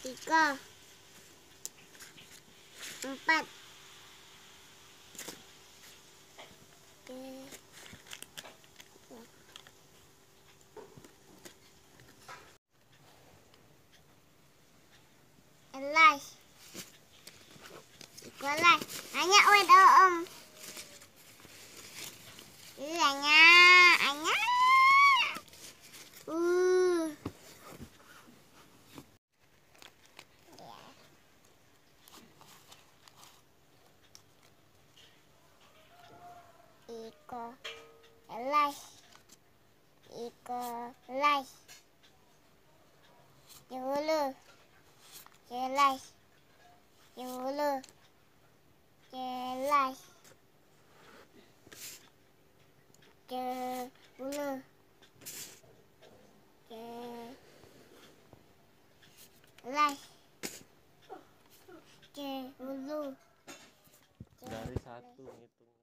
3, 4. Elas. Ikolah. Banyak oi dah om. Banyak. Elas. Julu. Jelas. Julu. Jelas. Julu. Jelas. Julu. Dari 1 ngitung.